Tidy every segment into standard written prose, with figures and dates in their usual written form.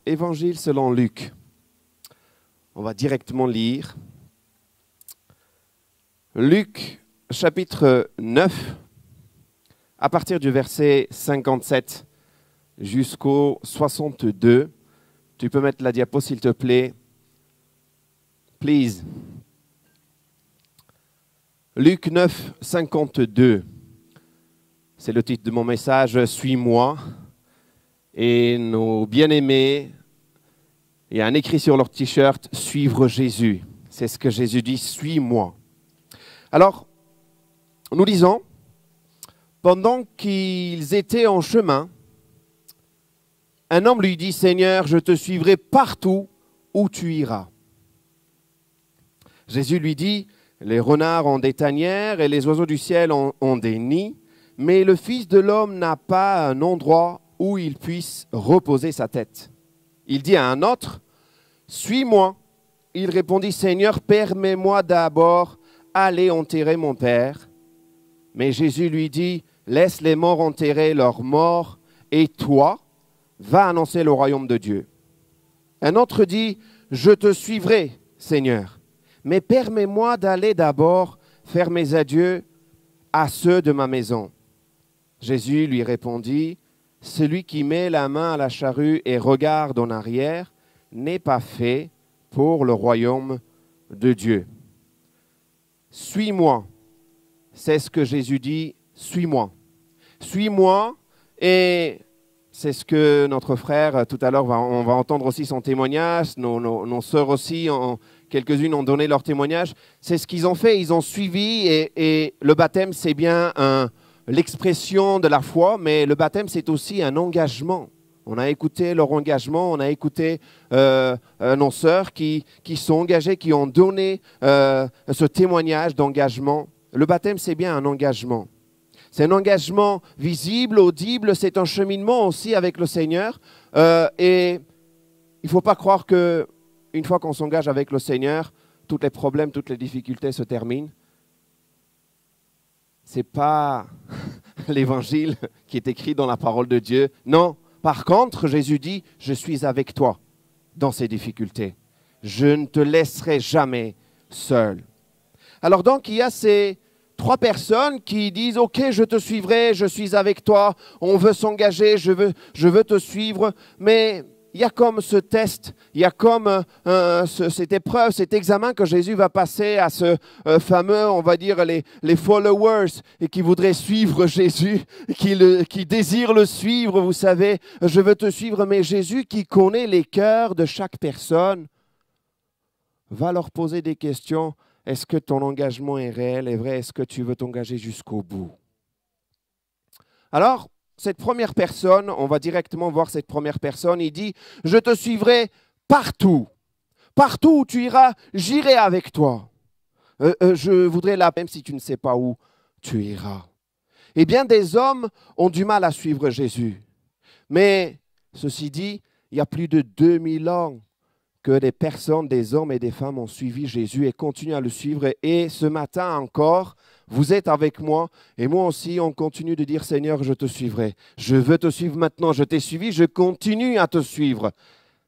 Évangile selon Luc. On va directement lire. Luc, chapitre 9, à partir du verset 57 jusqu'au 62. Tu peux mettre la diapo, s'il te plaît. Please. Luc 9, 52. C'est le titre de mon message, « Suis-moi ». Et nos bien-aimés, il y a un écrit sur leur t-shirt, « Suivre Jésus ». C'est ce que Jésus dit, « Suis-moi ». Alors, nous lisons, « Pendant qu'ils étaient en chemin, un homme lui dit, « Seigneur, je te suivrai partout où tu iras. » Jésus lui dit, « Les renards ont des tanières et les oiseaux du ciel ont des nids, mais le Fils de l'homme n'a pas un endroit où il puisse reposer sa tête. » Il dit à un autre, « Suis-moi. » Il répondit, « Seigneur, permets-moi d'abord aller enterrer mon père. » Mais Jésus lui dit, « Laisse les morts enterrer leurs morts, et toi, va annoncer le royaume de Dieu. » Un autre dit, « Je te suivrai, Seigneur, mais permets-moi d'aller d'abord faire mes adieux à ceux de ma maison. » Jésus lui répondit, « Celui qui met la main à la charrue et regarde en arrière n'est pas fait pour le royaume de Dieu. » Suis-moi, c'est ce que Jésus dit, suis-moi. Suis-moi, et c'est ce que notre frère, tout à l'heure, on va entendre aussi son témoignage, nos sœurs aussi, quelques-unes ont donné leur témoignage. C'est ce qu'ils ont fait, ils ont suivi, et le baptême, c'est bien l'expression de la foi, mais le baptême, c'est aussi un engagement. On a écouté leur engagement, on a écouté nos sœurs qui sont engagées, qui ont donné ce témoignage d'engagement. Le baptême, c'est bien un engagement. C'est un engagement visible, audible, c'est un cheminement aussi avec le Seigneur. Et il ne faut pas croire qu'une fois qu'on s'engage avec le Seigneur, tous les problèmes, toutes les difficultés se terminent. Ce n'est pas l'évangile qui est écrit dans la parole de Dieu. Non, par contre, Jésus dit, « Je suis avec toi dans ces difficultés. Je ne te laisserai jamais seul. » Alors donc, il y a ces trois personnes qui disent, « Ok, je te suivrai, je suis avec toi, on veut s'engager, je veux te suivre. » Mais il y a comme ce test, il y a comme cette épreuve, cet examen que Jésus va passer à ce fameux, on va dire, les followers et qui voudraient suivre Jésus, qui désirent le suivre, vous savez, je veux te suivre. Mais Jésus, qui connaît les cœurs de chaque personne, va leur poser des questions. Est-ce que ton engagement est réel et vrai? Est-ce que tu veux t'engager jusqu'au bout? Alors, cette première personne, on va directement voir cette première personne, il dit, « Je te suivrai partout. Partout où tu iras, j'irai avec toi. Je voudrais là, même si tu ne sais pas où tu iras. » Eh bien, des hommes ont du mal à suivre Jésus. Mais, ceci dit, il y a plus de 2000 ans que des personnes, des hommes et des femmes ont suivi Jésus et continuent à le suivre. Et ce matin encore, vous êtes avec moi et moi aussi, on continue de dire, « Seigneur, je te suivrai. Je veux te suivre maintenant. Je t'ai suivi, je continue à te suivre. »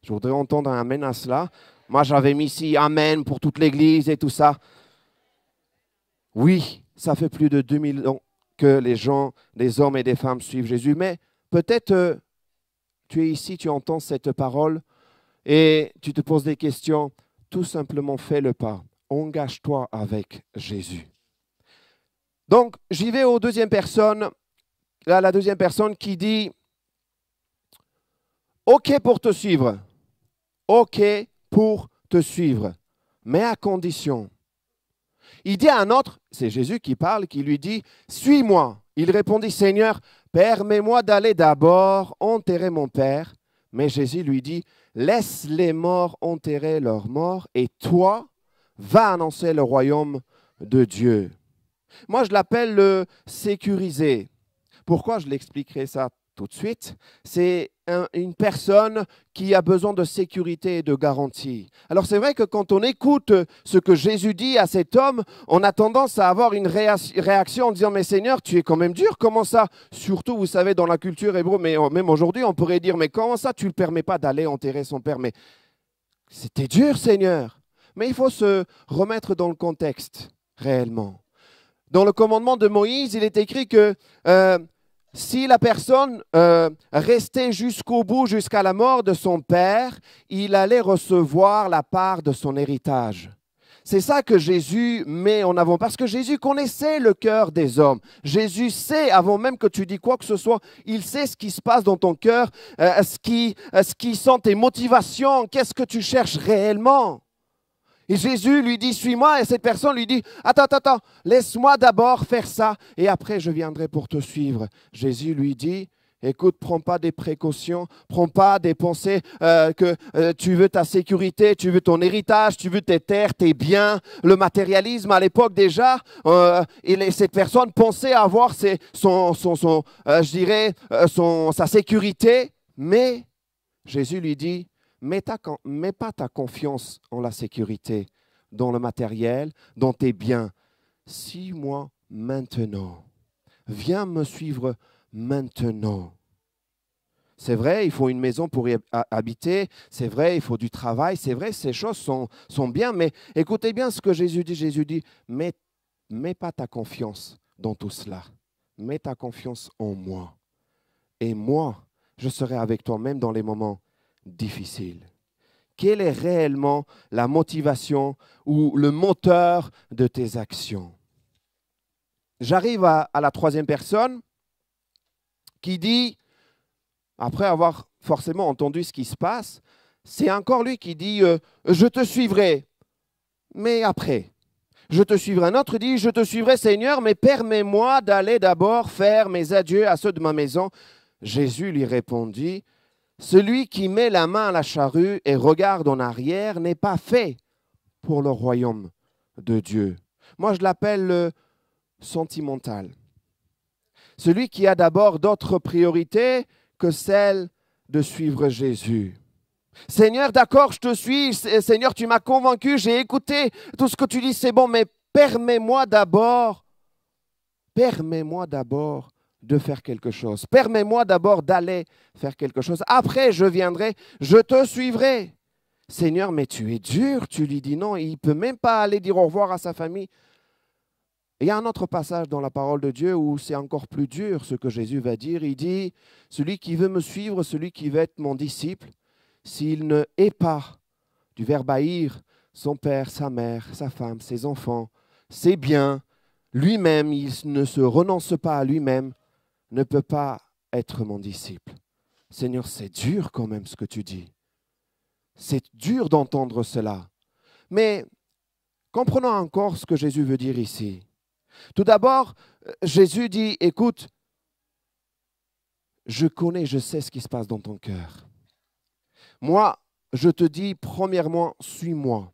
Je voudrais entendre un amen à cela. Moi, j'avais mis ici amen pour toute l'Église et tout ça. Oui, ça fait plus de 2000 ans que les gens, des hommes et des femmes suivent Jésus. Mais peut-être tu es ici, tu entends cette parole et tu te poses des questions. Tout simplement, fais le pas. Engage-toi avec Jésus. Donc, j'y vais aux deuxième personne. Là, la deuxième personne qui dit, « OK pour te suivre. OK pour te suivre, mais à condition. » Il dit à un autre, c'est Jésus qui parle, qui lui dit, « Suis-moi. » Il répondit, « Seigneur, permets-moi d'aller d'abord enterrer mon père. » Mais Jésus lui dit, « Laisse les morts enterrer leurs morts, et toi, va annoncer le royaume de Dieu. » Moi, je l'appelle le sécuriser. Pourquoi je l'expliquerai ça tout de suite, c'est une personne qui a besoin de sécurité et de garantie. Alors c'est vrai que quand on écoute ce que Jésus dit à cet homme, on a tendance à avoir une réaction en disant « Mais Seigneur, tu es quand même dur, comment ça ?» Surtout, vous savez, dans la culture hébreu, mais même aujourd'hui, on pourrait dire « Mais comment ça, tu ne le permets pas d'aller enterrer son père ?» Mais c'était dur, Seigneur. Mais il faut se remettre dans le contexte, réellement. Dans le commandement de Moïse, il est écrit que si la personne restait jusqu'au bout, jusqu'à la mort de son père, il allait recevoir la part de son héritage. C'est ça que Jésus met en avant, parce que Jésus connaissait le cœur des hommes. Jésus sait, avant même que tu dis quoi que ce soit, il sait ce qui se passe dans ton cœur, ce qui sont tes motivations, qu'est-ce que tu cherches réellement. Et Jésus lui dit, suis-moi, et cette personne lui dit, attends, laisse-moi d'abord faire ça, et après je viendrai pour te suivre. Jésus lui dit, écoute, prends pas des précautions, prends pas des pensées que tu veux ta sécurité, tu veux ton héritage, tu veux tes terres, tes biens. Le matérialisme à l'époque déjà, cette personne pensait avoir sa sécurité, mais Jésus lui dit, mets pas ta confiance en la sécurité, dans le matériel, dans tes biens. Suis-moi maintenant. Viens me suivre maintenant. C'est vrai, il faut une maison pour y habiter. C'est vrai, il faut du travail. C'est vrai, ces choses sont bien. Mais écoutez bien ce que Jésus dit. Jésus dit, mets pas ta confiance dans tout cela. Mets ta confiance en moi. Et moi, je serai avec toi même dans les moments difficile. Quelle est réellement la motivation ou le moteur de tes actions? J'arrive à la troisième personne qui dit, après avoir forcément entendu ce qui se passe, c'est encore lui qui dit je te suivrai, mais après. Je te suivrai. Un autre dit, je te suivrai Seigneur, mais permets-moi d'aller d'abord faire mes adieux à ceux de ma maison. Jésus lui répondit, celui qui met la main à la charrue et regarde en arrière n'est pas fait pour le royaume de Dieu. Moi, je l'appelle sentimental. Celui qui a d'abord d'autres priorités que celle de suivre Jésus. Seigneur, d'accord, je te suis. Seigneur, tu m'as convaincu, j'ai écouté tout ce que tu dis, c'est bon, mais permets-moi d'abord de faire quelque chose. Permets-moi d'abord d'aller faire quelque chose. Après, je viendrai, je te suivrai. Seigneur, mais tu es dur. Tu lui dis non, il ne peut même pas aller dire au revoir à sa famille. Il y a un autre passage dans la parole de Dieu où c'est encore plus dur ce que Jésus va dire. Il dit, celui qui veut me suivre, celui qui veut être mon disciple, s'il ne hait pas, du verbe haïr, son père, sa mère, sa femme, ses enfants, ses biens, lui-même, il ne se renonce pas à lui-même, ne peut pas être mon disciple. Seigneur, c'est dur quand même ce que tu dis. C'est dur d'entendre cela. Mais comprenons encore ce que Jésus veut dire ici. Tout d'abord, Jésus dit, écoute, je connais, je sais ce qui se passe dans ton cœur. Moi, je te dis, premièrement, suis-moi.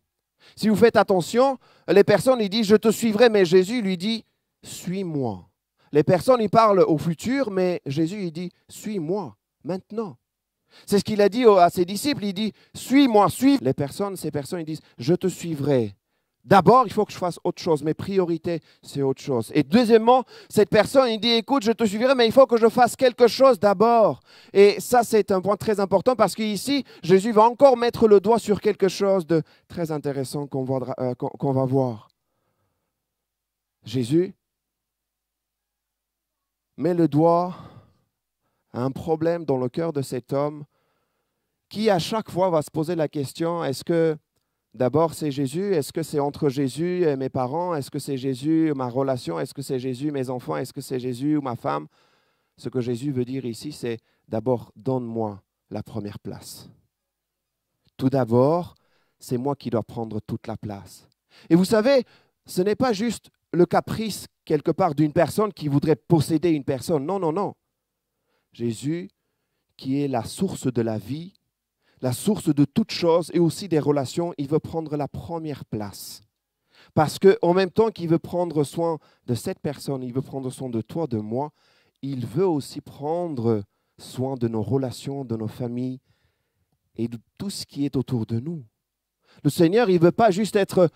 Si vous faites attention, les personnes, ils disent, je te suivrai, mais Jésus lui dit, suis-moi. Les personnes, ils parlent au futur, mais Jésus, il dit, suis-moi, maintenant. C'est ce qu'il a dit à ses disciples, il dit, suis-moi, suis. Ces personnes, ils disent, je te suivrai. D'abord, il faut que je fasse autre chose. Mes priorités, c'est autre chose. Et deuxièmement, cette personne, il dit, écoute, je te suivrai, mais il faut que je fasse quelque chose d'abord. Et ça, c'est un point très important parce qu'ici, Jésus va encore mettre le doigt sur quelque chose de très intéressant qu'on va voir. Jésus met le doigt à un problème dans le cœur de cet homme qui, à chaque fois, va se poser la question, est-ce que d'abord, c'est Jésus. Est-ce que c'est entre Jésus et mes parents? Est-ce que c'est Jésus ma relation? Est-ce que c'est Jésus mes enfants? Est-ce que c'est Jésus ou ma femme? Ce que Jésus veut dire ici, c'est d'abord, donne-moi la première place. Tout d'abord, c'est moi qui dois prendre toute la place. Et vous savez, ce n'est pas juste le caprice quelque part d'une personne qui voudrait posséder une personne. Non, non, non. Jésus, qui est la source de la vie, la source de toutes choses et aussi des relations, il veut prendre la première place. Parce qu'en même temps qu'il veut prendre soin de cette personne, il veut prendre soin de toi, de moi, il veut aussi prendre soin de nos relations, de nos familles et de tout ce qui est autour de nous. Le Seigneur, il ne veut pas juste être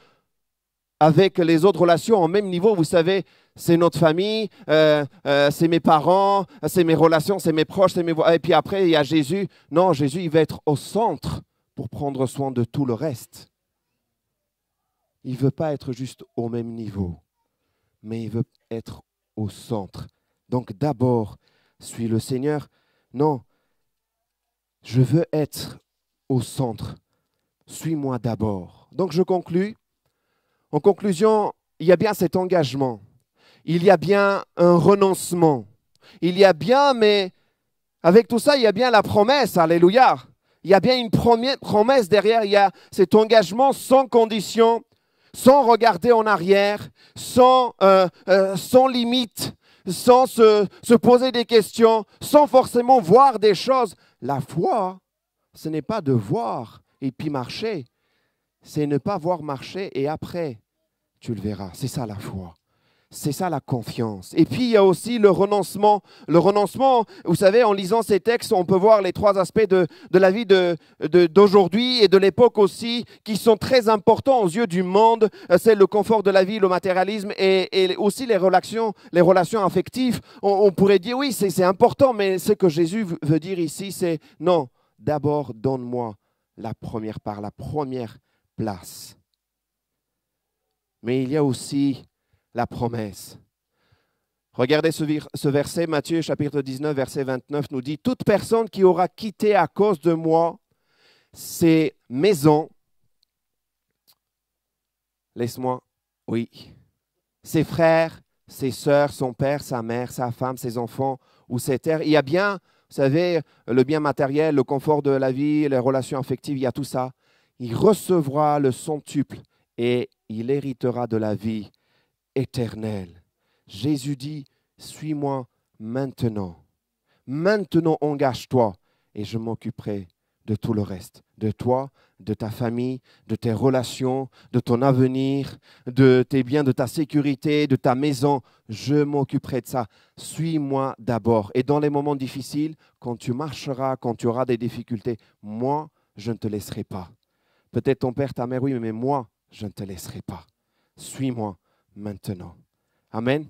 avec les autres relations au même niveau. Vous savez, c'est notre famille, c'est mes parents, c'est mes relations, c'est mes proches, et puis après, il y a Jésus. Non, Jésus, il va être au centre pour prendre soin de tout le reste. Il ne veut pas être juste au même niveau, mais il veut être au centre. Donc d'abord, suis le Seigneur. Non, je veux être au centre. Suis-moi d'abord. Donc je conclus. En conclusion, il y a bien cet engagement. Il y a bien un renoncement. Il y a bien, mais avec tout ça, il y a bien la promesse. Alléluia. Il y a bien une promesse derrière. Il y a cet engagement sans condition, sans regarder en arrière, sans limite, sans se poser des questions, sans forcément voir des choses. La foi, ce n'est pas de voir et puis marcher. C'est ne pas voir marcher et après, tu le verras. C'est ça la foi. C'est ça la confiance. Et puis, il y a aussi le renoncement. Le renoncement, vous savez, en lisant ces textes, on peut voir les trois aspects de la vie d'aujourd'hui et de l'époque aussi, qui sont très importants aux yeux du monde. C'est le confort de la vie, le matérialisme et aussi les relations affectives. On pourrait dire, oui, c'est important, mais ce que Jésus veut dire ici, c'est non, d'abord, donne-moi la première part, la première place. Mais il y a aussi la promesse. Regardez ce verset, Matthieu chapitre 19, verset 29 nous dit « Toute personne qui aura quitté à cause de moi ses maisons, laisse-moi, oui, ses frères, ses sœurs, son père, sa mère, sa femme, ses enfants ou ses terres. » Il y a bien, vous savez, le bien matériel, le confort de la vie, les relations affectives, il y a tout ça. Il recevra le centuple et il héritera de la vie éternelle. Jésus dit, suis-moi maintenant. Maintenant, engage-toi et je m'occuperai de tout le reste. De toi, de ta famille, de tes relations, de ton avenir, de tes biens, de ta sécurité, de ta maison. Je m'occuperai de ça. Suis-moi d'abord. Et dans les moments difficiles, quand tu marcheras, quand tu auras des difficultés, moi, je ne te laisserai pas. Peut-être ton père, ta mère, oui, mais moi, je ne te laisserai pas. Suis-moi maintenant. Amen.